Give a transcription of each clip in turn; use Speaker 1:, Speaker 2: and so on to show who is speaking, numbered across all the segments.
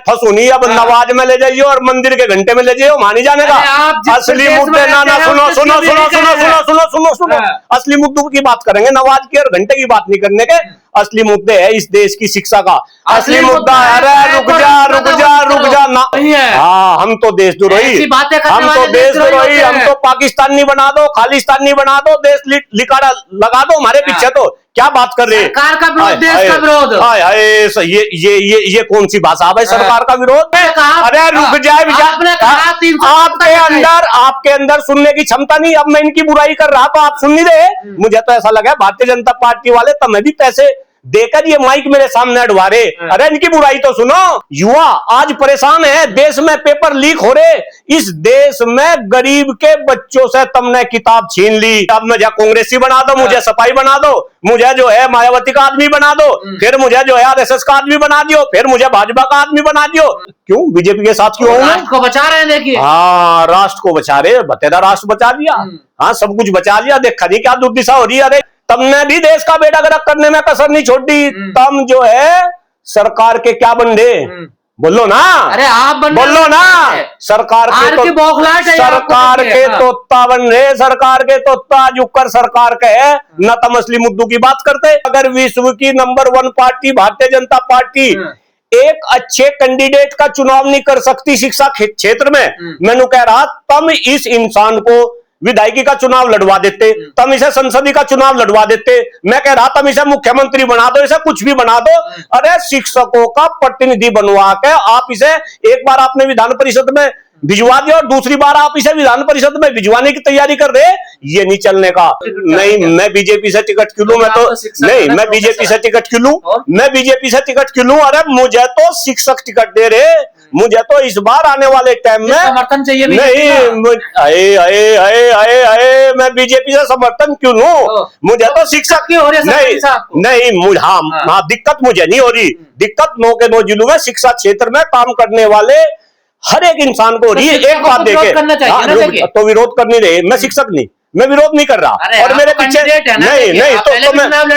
Speaker 1: फंसूनी अब नवाज में ले जाइए और मंदिर के घंटे में ले जाइए, मानी जाने का असली मुद्दे ना सुनो सुनो सुनो सुनो सुनो सुनो सुनो सुनो असली मुद्दों की बात करेंगे, नवाज की और घंटे की बात नहीं करने के। असली मुद्दे है इस देश की शिक्षा का असली मुद्दा। अरे रुक जा रुक जा रुक जा ना, हाँ हम तो देशद्रोही, हम तो देशद्रोही, हम तो पाकिस्तानी बना दो, खालिस्तानी बना दो, देश लिकाड़ा लगा दो हमारे पीछे, तो क्या बात कर रहे हैं?
Speaker 2: सरकार का विरोध, देश का विरोध।
Speaker 1: ये कौन सी भाषा है सरकार का विरोध? अरे रुक जाए, आपके अंदर सुनने की क्षमता नहीं। अब मैं इनकी बुराई कर रहा तो आप सुन नहीं रहे। मुझे तो ऐसा लगा भारतीय जनता पार्टी वाले तुम्हें भी पैसे देकर ये माइक मेरे सामने अडवा रहे। अरे इनकी बुराई तो सुनो। युवा आज परेशान है, देश में पेपर लीक हो रहे, इस देश में गरीब के बच्चों से तुमने किताब छीन ली। अब मुझे कांग्रेसी बना दो, मुझे सपाई बना दो, मुझे जो है मायावती का आदमी बना दो, फिर मुझे जो है आरएसएस का आदमी बना दियो, फिर मुझे भाजपा का आदमी बना दियो। क्यों बीजेपी के साथ क्यों?
Speaker 2: राष्ट्र को बचा रहे हैं, देखिए।
Speaker 1: हाँ राष्ट्र को बचा रहे, बतेरा राष्ट्र बचा दिया, हाँ सब कुछ बचा लिया। देखा नहीं क्या दुर्दिशा हो रही है। अरे तुमने भी देश का बेड़ा गर्क करने में कसर नहीं छोड़ी। तुम जो है सरकार के क्या बंदे, बोलो ना। अरे आप बोलो ना, सरकार के तोता बन रहे, सरकार के तोता जुकर सरकार के है न। तुम असली मुद्दों की बात करते। अगर विश्व की number 1 party Bharatiya Janata party एक अच्छे कैंडिडेट का चुनाव नहीं कर सकती शिक्षा क्षेत्र में, मैंने कह रहा तुम इस इंसान को विधायकी का चुनाव लड़वा देते, तुम इसे संसदीय का चुनाव लड़वा देते। मैं कह रहा तुम इसे मुख्यमंत्री बना दो, इसे कुछ भी बना दो। अरे शिक्षकों का प्रतिनिधि बनवा के आप इसे एक बार आपने विधान परिषद में भिजवा दिया और दूसरी बार आप इसे विधान परिषद में भिजवाने की तैयारी कर रहे। ये नहीं चलने का। नहीं मैं बीजेपी से टिकट क्यों लूं? मैं तो नहीं, मैं बीजेपी से टिकट क्यों लूं? मैं बीजेपी से टिकट क्यों लूं? अरे मुझे तो शिक्षक टिकट दे रहे, मुझे तो इस बार आने वाले टाइम में समर्थन चाहिए। नहीं मैं बीजेपी से समर्थन क्यों लूं? मुझे तो शिक्षक
Speaker 2: क्यों हो रही है?
Speaker 1: नहीं हाँ दिक्कत मुझे नहीं हो रही। दिक्कत 9 के 9 जिलों में शिक्षा क्षेत्र में काम करने वाले हर एक इंसान को हो रही है। एक बात देखे तो विरोध करनी रहे। मैं शिक्षक नहीं, मैं विरोध नहीं कर रहा और मेरे पीछे नहीं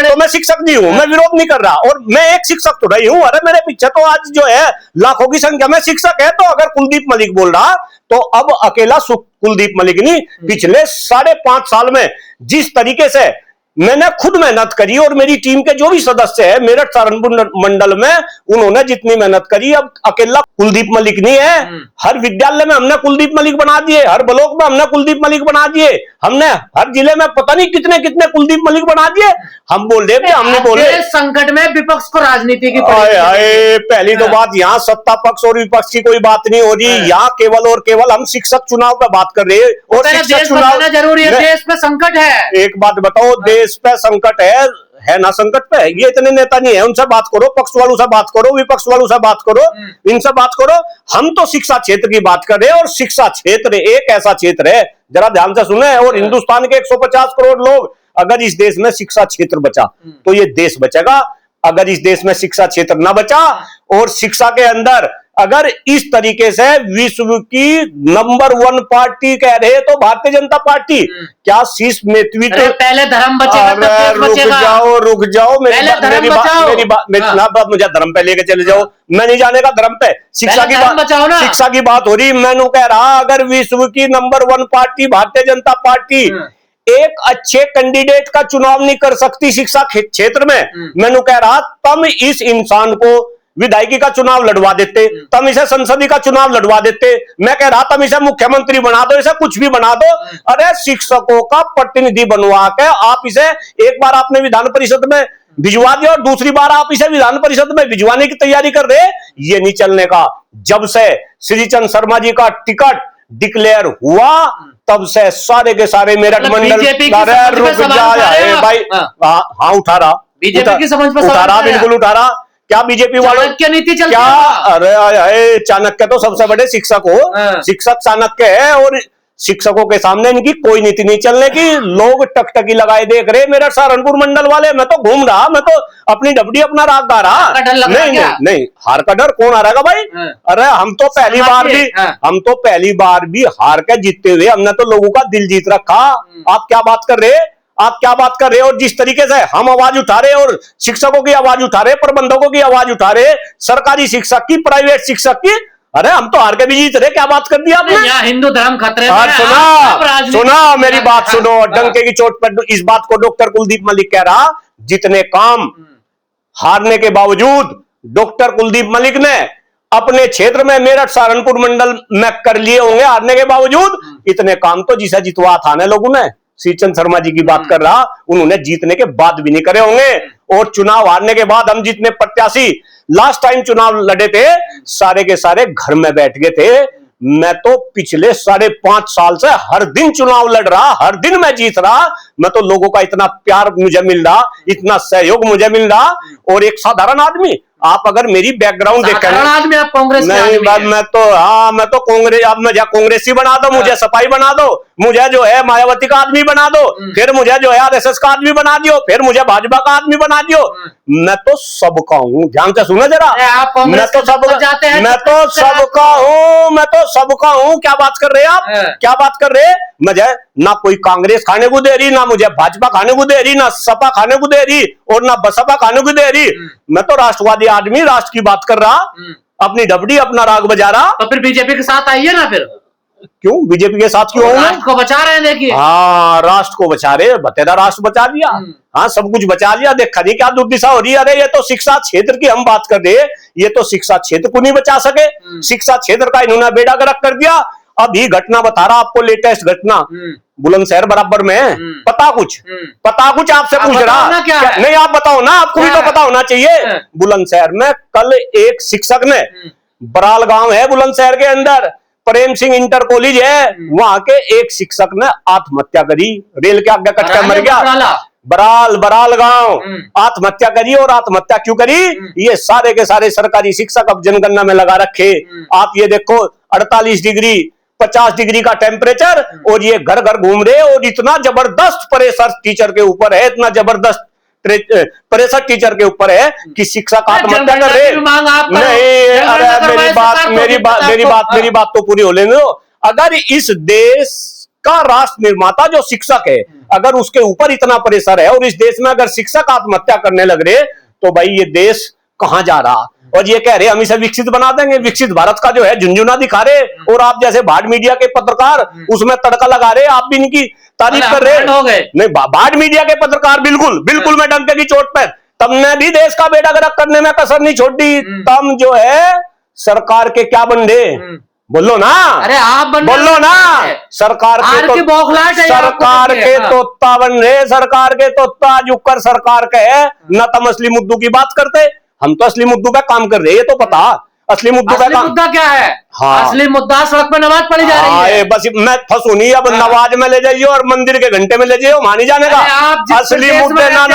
Speaker 1: तो मैं शिक्षक नहीं हूँ, मैं विरोध नहीं कर रहा और मैं एक शिक्षक तो रही हूँ। अरे मेरे पीछे तो आज जो है लाखों की संख्या में शिक्षक है। तो अगर कुलदीप मलिक बोल रहा तो अब अकेला कुलदीप मलिक नहीं, पिछले 5.5 साल में जिस तरीके से मैंने खुद मेहनत करी और मेरी टीम के जो भी सदस्य है मेरठ सहारनपुर मंडल में, उन्होंने जितनी मेहनत करी, अब अकेला कुलदीप मलिक नहीं है। हर विद्यालय में हमने कुलदीप मलिक बना दिए, हर ब्लॉक में हमने कुलदीप मलिक बना दिए, हमने हर जिले में पता नहीं कितने कितने कुलदीप मलिक बना दिए। हम बोल रहे थे, हमने बोले संकट में विपक्ष को राजनीति की पहली तो बात यहाँ सत्ता पक्ष और विपक्ष की कोई बात नहीं हो रही। यहाँ केवल और केवल हम शिक्षक चुनाव पर बात कर रहे हैं और शिक्षक चुनाव जरूरी है। देश पे संकट है। एक बात बताओ, देश पे संकट है ना? संकट पे ये इतने नेता नहीं है, उनसे बात करो, पक्ष वालों से बात करो, विपक्ष वालों से बात करो, इनसे बात करो। हम तो शिक्षा क्षेत्र की बात कर रहे हैं और शिक्षा क्षेत्र एक ऐसा क्षेत्र है, जरा ध्यान से सुने, और हिंदुस्तान के 150 करोड़ लोग, अगर इस देश में शिक्षा क्षेत्र बचा तो ये देश बचेगा। अगर इस देश में शिक्षा क्षेत्र ना बचा और शिक्षा के अंदर अगर इस तरीके से विश्व की नंबर 1 पार्टी कह रहे तो भारतीय जनता पार्टी, क्या शीश नेतृत्व पहले धर्म बचेगा? रुक जाओ मेरी बात मुझे धर्म पे लेके चले जाओ। मैं नहीं जाने का धर्म पे, शिक्षा की बात हो रही। मैंने कह रहा अगर विश्व की number 1 party Bharatiya Janata party एक अच्छे कैंडिडेट का चुनाव नहीं कर सकती शिक्षा क्षेत्र में, मैंने कह रहा तुम इस इंसान को विधायकी का चुनाव लड़वा देते, तुम इसे संसदीय का चुनाव लड़वा देते। मैं कह रहा तुम इसे मुख्यमंत्री बना दो, इसे कुछ भी बना दो। अरे शिक्षकों का प्रतिनिधि बनवा के आप इसे एक बार आपने विधान परिषद में भिजवा दिया और दूसरी बार आप इसे विधान परिषद में भिजवाने की तैयारी कर रहे। ये नहीं चलने का। जब से श्रीचंद शर्मा जी का टिकट डिक्लेयर हुआ तब से सारे के सारे मेरठ मंडल भाई हाँ उठा रहा, बीजेपी की समझ में उठा रहा, बिल्कुल उठा रहा। क्या बीजेपी वालों की नीति चलती है? अरे चाणक्य तो सबसे बड़े शिक्षक हो, शिक्षक चाणक्य है और शिक्षकों के सामने इनकी कोई नीति नहीं चलने की। लोग टकटकी लगाए देख रहे मेरा सहारनपुर मंडल वाले। मैं तो घूम रहा, मैं तो अपनी डबडी अपना राग गा रहा। नहीं हार का डर कौन आ रहेगा भाई? अरे हम तो पहली बार भी हार के जीतते हुए हमने तो लोगों का दिल जीत रखा। आप क्या बात कर रहे? आप क्या बात कर रहे हो? और जिस तरीके से हम आवाज उठा रहे और शिक्षकों की आवाज उठा रहे, प्रबंधकों की आवाज उठा रहे, सरकारी शिक्षक की, प्राइवेट शिक्षक की, अरे हम तो हार के भी जीत रहे, क्या बात कर दी आपने?
Speaker 2: यहाँ हिंदू धर्म खतरे में है।
Speaker 1: सुना मेरी बात सुनो, डंके की चोट पर इस बात को डॉक्टर कुलदीप मलिक कह रहा, जितने काम हारने के बावजूद डॉक्टर कुलदीप मलिक ने अपने क्षेत्र में मेरठ सहारनपुर मंडल में कर लिए होंगे, हारने के बावजूद इतने काम तो जिसे जितवा था ना लोगों ने, श्रीचंद शर्मा जी की बात कर रहा, उन्होंने जीतने के बाद भी नहीं करे होंगे। और चुनाव हारने के बाद हम जितने प्रत्याशी लास्ट टाइम चुनाव लड़े थे, सारे के सारे घर में बैठ गए थे। मैं तो पिछले 5.5 साल से हर दिन चुनाव लड़ रहा, हर दिन मैं जीत रहा। मैं तो लोगों का इतना प्यार मुझे मिल रहा, इतना सहयोग मुझे मिल रहा। और एक साधारण आदमी, आप अगर मेरी बैकग्राउंड देखें,
Speaker 2: आदमी आप कांग्रेस
Speaker 1: नहीं, मैं तो कांग्रेस, अब मुझे कांग्रेसी बना दो, मुझे सपाई बना दो, मुझे जो है मायावती का आदमी बना दो, फिर मुझे जो है आरएसएस का आदमी बना दियो, फिर मुझे भाजपा का आदमी बना दियो। मैं तो सबका हूँ, ध्यान से सुनो जरा। मैं तो सबका हूँ। क्या बात कर रहे हैं आप? क्या बात कर रहे हैं? मुझे ना कोई कांग्रेस खाने को दे रही, ना मुझे भाजपा खाने को दे रही, ना सपा खाने को दे रही, और ना बसपा खाने को दे रही। मैं तो राष्ट्रवादी आदमी, राष्ट्र की बात कर रहा, अपनी डबडी अपना राग बजा रहा।
Speaker 2: तो फिर बीजेपी के साथ आइए ना। फिर
Speaker 1: क्यों बीजेपी के साथ क्यों होंगे?
Speaker 2: राष्ट्र को बचा रहे हैं, देखिए।
Speaker 1: हाँ, राष्ट्र को बचा रहे, बतेरा राष्ट्र बचा लिया। हाँ, सब कुछ बचा लिया। देखा नहीं क्या दुर्दिशा हो रही है? अरे ये तो शिक्षा क्षेत्र की हम बात कर रहे, ये तो शिक्षा क्षेत्र को नहीं बचा सके। शिक्षा क्षेत्र का इन्होंने बेड़ा गर्क कर दिया। अभी घटना बता रहा आपको, लेटेस्ट घटना बुलंदशहर बराबर में। पता कुछ आपसे पूछ रहा नहीं, आप बताओ ना, आपको भी तो पता होना चाहिए। बुलंदशहर में कल एक शिक्षक ने, बराल गांव है बुलंदशहर के अंदर, प्रेम सिंह इंटर कॉलेज है, वहां के एक शिक्षक ने आत्महत्या करी, रेल के आगे कटकर मर गया। बराल गांव, आत्महत्या करी। और आत्महत्या क्यों करी? ये सारे के सारे सरकारी शिक्षक अब जनगणना में लगा रखे। आप ये देखो, 48 डिग्री 50 डिग्री का टेम्परेचर, और ये घर घर घूम रहे, और इतना जबरदस्त प्रेशर टीचर के ऊपर है, इतना जबरदस्त प्रेशर टीचर के ऊपर है कि शिक्षक आत्महत्या कर रहे। नहीं, अरे मेरी बात तो पूरी हो लेने दो। अगर इस देश का राष्ट्र निर्माता जो शिक्षक है, अगर उसके ऊपर इतना प्रेशर है, और इस देश में अगर शिक्षक आत्महत्या करने लग रहे, तो भाई ये देश कहां जा रहा? और ये कह रहे हम इसे विकसित बना देंगे, विकसित भारत का जो है झुंझुना दिखा रहे, और आप जैसे भाड़ मीडिया के पत्रकार उसमें तड़का लगा रहे, आप भी इनकी तारीफ कर रहे हैं। नहीं, भाड़ मीडिया के पत्रकार बिल्कुल मैं डंके की चोट पर, तुमने भी देश का बेड़ा गर्क करने में कसर नहीं छोड़ी। तुम जो है सरकार के क्या बंदे, बोलो ना।
Speaker 2: अरे आप
Speaker 1: बोलो ना, सरकार के तोता बन रहे, सरकार के तोता जुकर सरकार के है न। तुम असली मुद्दों की बात करते, हम तो असली मुद्दों पे काम कर रहे हैं, ये तो पता असली मुद्दों का काम।
Speaker 2: मुद्दा क्या है?
Speaker 1: हाँ,
Speaker 2: असली मुद्दा सड़क पे नमाज पढ़ी जा रही है।
Speaker 1: बस मैं फंसू नहीं, अब नमाज में ले जाइए और मंदिर के घंटे में ले जाइए, मानी जाने का। असली मुद्दे ना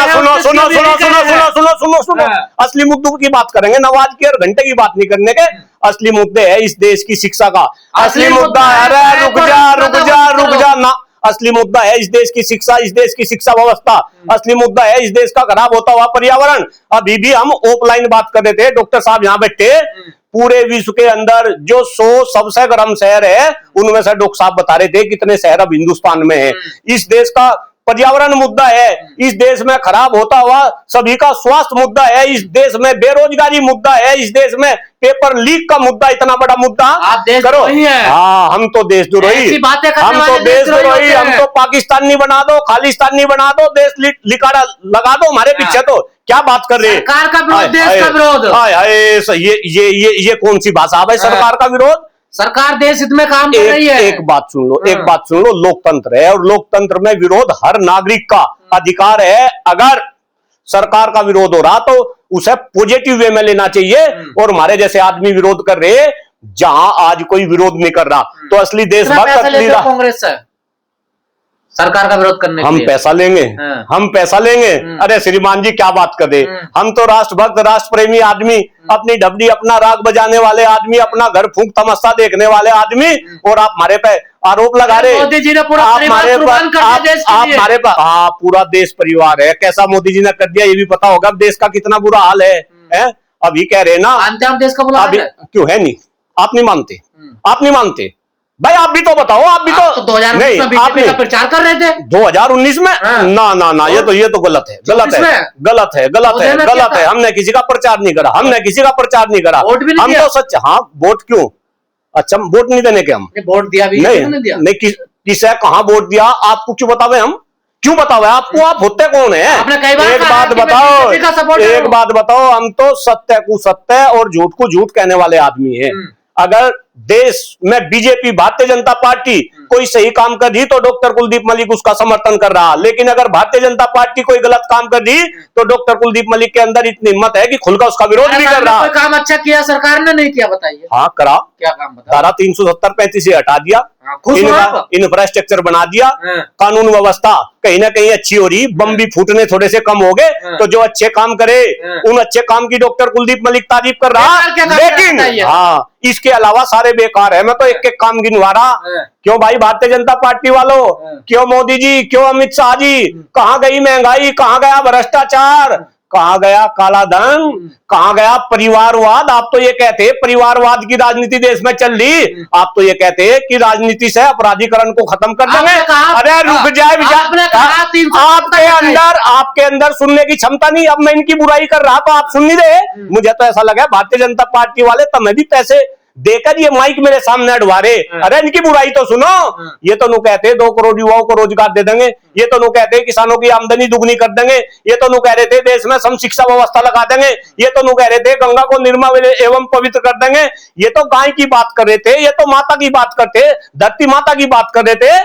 Speaker 1: सुनो, असली मुद्दों की बात करेंगे, नमाज की और घंटे की बात नहीं करने के। असली मुद्दे है इस देश की शिक्षा का असली मुद्दा। अरे रुक जा ना, असली मुद्दा है इस देश की शिक्षा, इस देश की शिक्षा व्यवस्था। असली मुद्दा है इस देश का खराब होता हुआ पर्यावरण। अभी भी हम ऑफलाइन बात कर रहे थे, डॉक्टर साहब यहाँ बैठे, पूरे विश्व के अंदर जो 100 सबसे गर्म शहर है, उनमें से डॉक्टर साहब बता रहे थे कितने शहर अब हिंदुस्तान में है। इस देश का पर्यावरण मुद्दा है, इस देश में खराब होता हुआ सभी का स्वास्थ्य मुद्दा है, इस देश में बेरोजगारी मुद्दा है, इस देश में पेपर लीक का मुद्दा, इतना बड़ा मुद्दा।
Speaker 2: आप देश
Speaker 1: करो।
Speaker 2: हाँ,
Speaker 1: हम तो देशद्रोही, हम तो देशद्रोही, हम तो पाकिस्तानी बना दो, खालिस्तानी बना दो, देश लिकाड़ा लगा दो हमारे पीछे। तो क्या बात कर रहे हैं?
Speaker 2: सरकार का विरोध, देश का विरोध।
Speaker 1: ये कौन सी भाषा है? सरकार का विरोध?
Speaker 2: सरकार देश हित में काम कर रही है।
Speaker 1: एक बात सुन लो, लोकतंत्र है, और लोकतंत्र में विरोध हर नागरिक का अधिकार है। अगर सरकार का विरोध हो रहा तो उसे पॉजिटिव वे में लेना चाहिए, और हमारे जैसे आदमी विरोध कर रहे, जहां आज कोई विरोध नहीं कर रहा, तो असली देशभक्त
Speaker 2: कांग्रेस से सरकार का विरोध करने
Speaker 1: हम पैसा लेंगे, हम पैसा लेंगे। अरे श्रीमान जी क्या बात कर रहे, हम तो राष्ट्रभक्त, राष्ट्र प्रेमी आदमी, अपनी डबडी अपना राग बजाने वाले आदमी, अपना घर फूंक तमाशा देखने वाले आदमी, और आप हमारे पे आरोप लगा रहे।
Speaker 2: मोदी जी ने पूरा परिवार कुर्बान कर दिया देश के लिए।
Speaker 1: हमारे पास हाँ पूरा देश परिवार है, कैसा मोदी जी ने कर दिया ये भी पता होगा। अब देश का कितना बुरा हाल है? अभी कह रहे ना
Speaker 2: देश का बुरा हाल है।
Speaker 1: क्यों है नहीं? आप नहीं मानते, आप नहीं मानते। भाई आप भी तो बताओ, आप भी
Speaker 2: आप तो 2019 में
Speaker 1: नहीं,
Speaker 2: बीजेपी का प्रचार कर रहे थे
Speaker 1: 2019 में।
Speaker 2: हाँ।
Speaker 1: ना ये तो गलत है, गलत है, गलत है, गलत है, गलत है। हमने किसी का प्रचार नहीं करा, हमने किसी का प्रचार नहीं करा।
Speaker 2: वोट भी नहीं
Speaker 1: हम
Speaker 2: दिया?
Speaker 1: तो सच, हाँ वोट क्यों, अच्छा वोट नहीं देने के हम
Speaker 2: वोट दिया भी
Speaker 1: नहीं, किसे कहाँ वोट दिया आपको क्यों बतावे, हम क्यों बतावे आपको, आप होते कौन है?
Speaker 2: आपने कई बार
Speaker 1: एक बात बताओ, एक बात बताओ, हम तो सत्य को सत्य और झूठ को झूठ कहने वाले आदमी है। अगर देश में बीजेपी भारतीय जनता पार्टी कोई सही काम कर दी तो डॉक्टर कुलदीप मलिक उसका समर्थन कर रहा, लेकिन अगर भारतीय जनता पार्टी कोई गलत काम कर दी तो डॉक्टर कुलदीप मलिक के अंदर इतनी हिम्मत है कि खुलकर उसका विरोध भी कर रहा।
Speaker 2: कोई काम अच्छा किया सरकार ने, नहीं किया बताइए?
Speaker 1: हाँ करा,
Speaker 2: क्या काम बताओ?
Speaker 1: धारा 370-35 से हटा दिया, इंफ्रास्ट्रक्चर बना दिया, कानून व्यवस्था कहीं ना कहीं अच्छी हो रही, बम भी फूटने थोड़े से कम हो गए, तो जो अच्छे काम करे उन अच्छे काम की डॉक्टर कुलदीप मलिक तारीफ कर रहा, लेकिन हाँ इसके अलावा सारे बेकार है। मैं तो एक एक काम गिनवा रहा। क्यों भाई भारतीय जनता पार्टी वालों, क्यों मोदी जी, क्यों अमित शाह जी, कहां गई महंगाई, कहां गया भ्रष्टाचार, कहां गया काला धन, कहां गया परिवारवाद? आप तो ये कहते परिवारवाद की राजनीति देश में चल रही, आप तो ये कहते कि राजनीति से अपराधीकरण को खत्म कर देंगे। अरे रुक जाए आपके अंदर सुनने की क्षमता नहीं। अब मैं इनकी बुराई कर रहा तो आप सुन नहीं रहे। मुझे तो ऐसा लगा भारतीय जनता पार्टी वाले तुम्हें भी पैसे देकर ये माइक मेरे सामने अड़वा रहे। अरे इनकी बुराई तो सुनो। ये तो नु कहते 2 करोड़ युवाओं को रोजगार दे देंगे, ये तो नु कहते किसानों की आमदनी दुगनी कर देंगे, ये तो नु कह रहे थे देश में सम शिक्षा व्यवस्था लगा देंगे, ये तो नु कह रहे थे गंगा को निर्मल एवं पवित्र कर देंगे, ये तो गाय की बात कर रहे थे, ये तो माता की बात करते, धरती माता की बात कर रहे थे।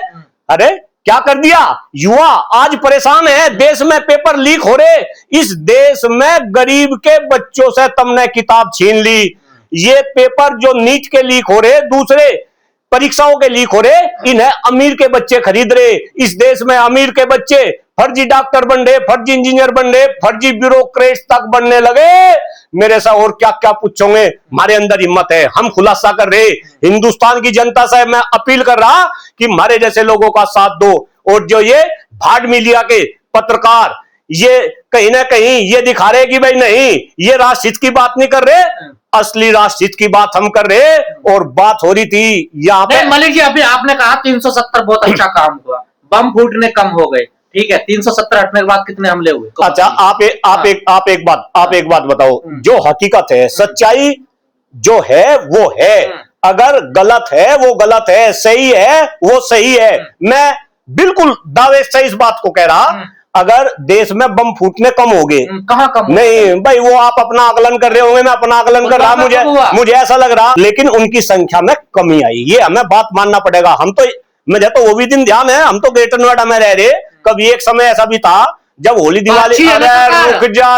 Speaker 1: अरे क्या कर दिया? युवा आज परेशान है, देश में पेपर लीक हो रहे, इस देश में गरीब के बच्चों से तुमने किताब छीन ली। ये पेपर जो नीट के लीक हो रहे, दूसरे परीक्षाओं के लीक हो रहे, इन्हें अमीर के बच्चे खरीद रहे। इस देश में अमीर के बच्चे फर्जी डॉक्टर बन रहे, फर्जी इंजीनियर बन रहे, फर्जी ब्यूरोक्रेट्स तक बनने लगे। मेरे से और क्या क्या पूछोगे? हमारे अंदर हिम्मत है, हम खुलासा कर रहे। हिंदुस्तान की जनता से मैं अपील कर रहा कि हमारे जैसे लोगों का साथ दो। और जो ये भाड़ मीडिया के पत्रकार ये कहीं ना कहीं ये दिखा रहे कि भाई नहीं ये राष्ट्रहित की बात नहीं कर रहे, असली राष्ट्रहित की बात हम कर रहे। और बात हो रही थी यहाँ पे
Speaker 2: मलिक जी, अभी आपने कहा 370 बहुत अच्छा काम हुआ, बम फूटने कम हो गए, ठीक है, 370 हटने के बाद कितने हमले हुए? तो
Speaker 1: अच्छा आप एक बात बताओ, जो हकीकत है, सच्चाई जो है वो है। अगर गलत है वो गलत है, सही है वो सही है। मैं बिल्कुल दावे से इस बात को कह रहा, अगर देश में बम फूटने कम हो गए,
Speaker 2: कहां कम?
Speaker 1: नहीं भाई वो आप अपना आकलन कर रहे होंगे, मैं अपना आकलन कर रहा, मुझे ऐसा लग रहा, लेकिन उनकी संख्या में कमी आई, ये हमें बात मानना पड़ेगा। हम तो मुझे तो वो भी दिन ध्यान है, हम तो ग्रेटर नोएडा में रह रहे, कभी एक समय ऐसा भी था जब होली दिवाली,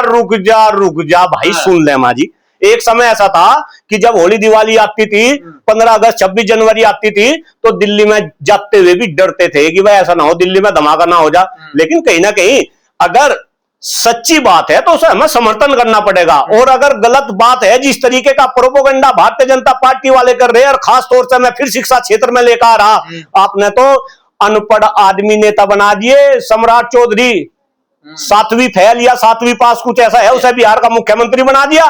Speaker 1: रुक जा भाई सुन ले माँ जी। एक समय ऐसा था कि जब होली दिवाली आती थी, 15 अगस्त 26 जनवरी आती थी, तो दिल्ली में जाते हुए भी डरते थे कि भाई ऐसा ना हो दिल्ली में धमाका ना हो जा। लेकिन कहीं ना कहीं अगर सच्ची बात है तो उसे हमें समर्थन करना पड़ेगा, और अगर गलत बात है, जिस तरीके का प्रोपोगंडा भारतीय जनता पार्टी वाले कर रहे हैं, और खास तौर से मैं फिर शिक्षा क्षेत्र में लेकर आ रहा, आपने तो अनपढ़ आदमी नेता बना दिए। सम्राट चौधरी 7वीं फेल या 7वीं पास कुछ ऐसा है, उसे बिहार का मुख्यमंत्री बना दिया।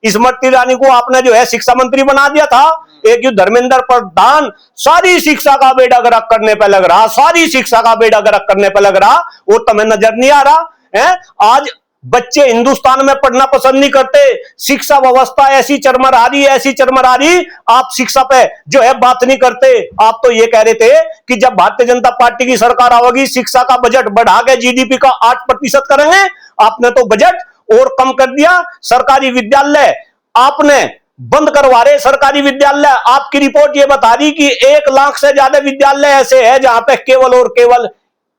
Speaker 1: स्मृति ईरानी को आपने जो है शिक्षा मंत्री बना दिया था। एक धर्मेंद्र प्रधान सारी शिक्षा का बेड़ा गर्क करने पर लग रहा, सारी शिक्षा का बेड़ा गर्क करने पर लग रहा, और तुम्हें नजर नहीं आ रहा है। आज बच्चे हिंदुस्तान में पढ़ना पसंद नहीं करते, शिक्षा व्यवस्था ऐसी चरमरा रही, ऐसी चरमरा रही, आप शिक्षा पे जो है बात नहीं करते। आप तो ये कह रहे थे कि जब भारतीय जनता पार्टी की सरकार आवेगी शिक्षा का बजट बढ़ा के जीडीपी का 8% करेंगे। आपने तो बजट और कम कर दिया। सरकारी विद्यालय आपने बंद करवा रहे, सरकारी विद्यालय। आपकी रिपोर्ट ये बता रही कि 1 लाख से ज्यादा विद्यालय ऐसे हैं जहां पे केवल और केवल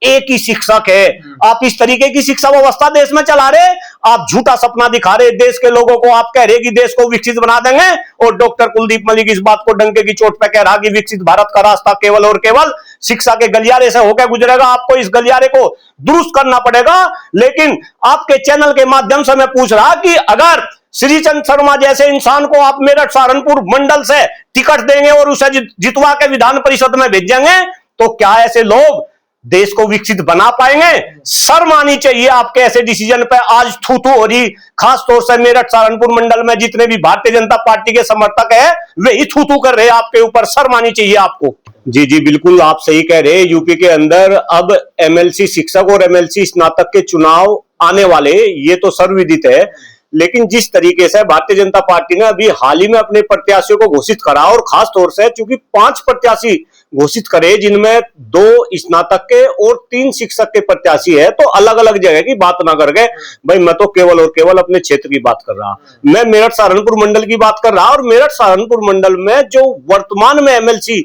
Speaker 1: एक ही शिक्षक है। आप इस तरीके की शिक्षा व्यवस्था देश में चला रहे, आप झूठा सपना दिखा रहे देश के लोगों को। आप कह रहे कि देश को विकसित बना देंगे, और डॉक्टर कुलदीप मलिक इस बात को डंके की चोट पे कह रहा कि विकसित भारत का रास्ता केवल और केवल शिक्षा के गलियारे से होकर गुजरेगा। आपको इस गलियारे को दुरुस्त करना पड़ेगा। लेकिन आपके चैनल के माध्यम से मैं पूछ रहा कि अगर श्रीचंद शर्मा जैसे इंसान को आप मेरठ सहारनपुर मंडल से टिकट देंगे और उसे जितवा के विधान परिषद में भेजेंगे, तो क्या ऐसे लोग देश को विकसित बना पाएंगे? शर्म आनी चाहिए आपके ऐसे डिसीजन पे। आज थू थू हो रही, खास तौर से मेरठ सहारनपुर मंडल में जितने भी भारतीय जनता पार्टी के समर्थक है वही थू थू कर रहे हैं आपके ऊपर। शर्म आनी चाहिए आपको। जी जी बिल्कुल आप सही कह रहे हैं। यूपी के अंदर अब एमएलसी शिक्षक और एमएलसी स्नातक के चुनाव आने वाले, ये तो सर्वविदित है। लेकिन जिस तरीके से भारतीय जनता पार्टी ने अभी हाल ही में अपने प्रत्याशियों को घोषित करा, और खास तौर से चूंकि 5 प्रत्याशी घोषित करे जिनमें 2 स्नातक के और 3 शिक्षक के प्रत्याशी है, तो अलग अलग जगह की बात ना करके भाई मैं तो केवल और केवल अपने क्षेत्र की बात कर रहा, मैं मेरठ सहारनपुर मंडल की बात कर रहा। और मेरठ सहारनपुर मंडल में जो वर्तमान में एमएलसी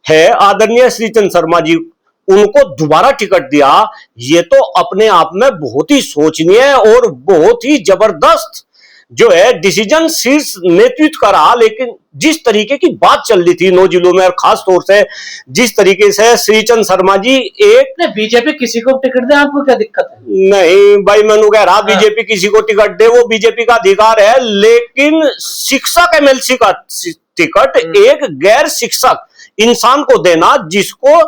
Speaker 1: है आदरणीय श्रीचंद शर्मा जी, उनको दोबारा टिकट दिया, ये तो अपने आप में बहुत ही सोचनीय और बहुत ही जबरदस्त जो है डिसीजन शीर्ष नेतृत्व का रहा। लेकिन जिस तरीके की बात चल रही थी 9 जिलों में, और खास तौर से जिस तरीके से श्रीचंद शर्मा जी एक
Speaker 2: बीजेपी किसी को टिकट दे, आपको क्या दिक्कत है?
Speaker 1: नहीं भाई मैंने कह रहा बीजेपी किसी को टिकट दे, वो बीजेपी का अधिकार है, लेकिन शिक्षक एमएलसी का टिकट एक गैर शिक्षक इंसान को देना जिसको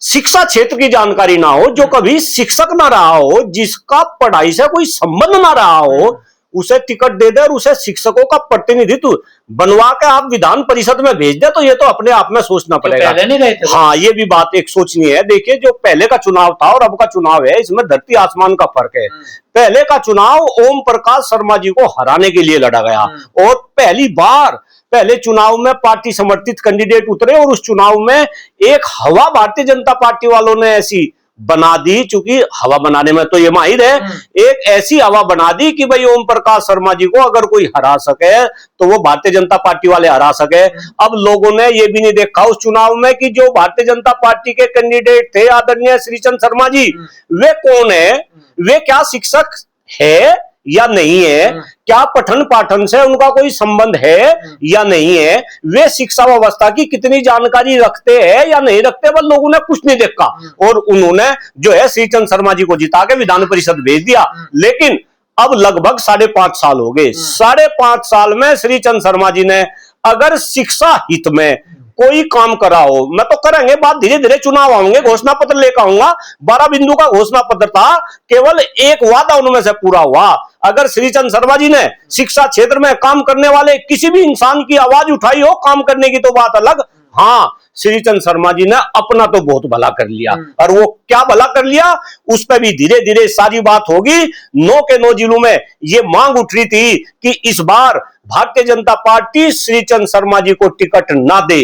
Speaker 1: शिक्षा क्षेत्र की जानकारी ना हो, जो कभी शिक्षक ना रहा हो, जिसका पढ़ाई से कोई संबंध ना रहा हो, उसे टिकट दे दे और उसे शिक्षकों का प्रतिनिधित्व बनवा के आप विधान परिषद में भेज दे, तो ये तो अपने आप में सोचना पड़ेगा।
Speaker 2: पहले नहीं गए थे?
Speaker 1: हाँ ये भी बात एक सोचनी है। देखिए जो पहले का चुनाव था और अब का चुनाव है, इसमें धरती आसमान का फर्क है। पहले का चुनाव ओम प्रकाश शर्मा जी को हराने के लिए लड़ा गया, और पहली बार पहले चुनाव में पार्टी समर्थित कैंडिडेट उतरे, और उस चुनाव में एक हवा भारतीय जनता पार्टी वालों ने ऐसी बना दी, चूंकि हवा बनाने में तो ये माहिर है, एक ऐसी हवा बना दी कि भाई ओम प्रकाश शर्मा जी को अगर कोई हरा सके तो वो भारतीय जनता पार्टी वाले हरा सके। अब लोगों ने ये भी नहीं देखा उस चुनाव में कि जो भारतीय जनता पार्टी के कैंडिडेट थे आदरणीय श्रीचंद शर्मा जी, वे कौन है, वे क्या शिक्षक है या नहीं है, क्या पठन पाठन से उनका कोई संबंध है या नहीं है, वे शिक्षा व्यवस्था की कितनी जानकारी रखते हैं या नहीं रखते, वह लोगों ने कुछ नहीं देखा। और उन्होंने जो है श्रीचंद शर्मा जी को जिता के विधान परिषद भेज दिया। लेकिन अब लगभग 5.5 साल हो गए। 5.5 साल में श्रीचंद शर्मा जी ने अगर शिक्षा हित में कोई काम करा हो, मैं तो करेंगे बात, धीरे धीरे चुनाव आऊंगे, घोषणा पत्र लेकर आऊंगा। 12 बिंदु का घोषणा पत्र था, केवल एक वादा उनमें से पूरा हुआ। अगर श्रीचंद शर्मा जी ने शिक्षा क्षेत्र में काम करने वाले किसी भी इंसान की आवाज उठाई हो काम करने की तो बात अलग। हाँ श्रीचंद शर्मा जी ने अपना तो बहुत भला कर लिया, और वो क्या भला कर लिया उस पर भी धीरे धीरे सारी बात होगी। 9 के 9 जिलों में ये मांग उठ रही थी कि इस बार भारतीय जनता पार्टी श्रीचंद शर्मा जी को टिकट ना दे।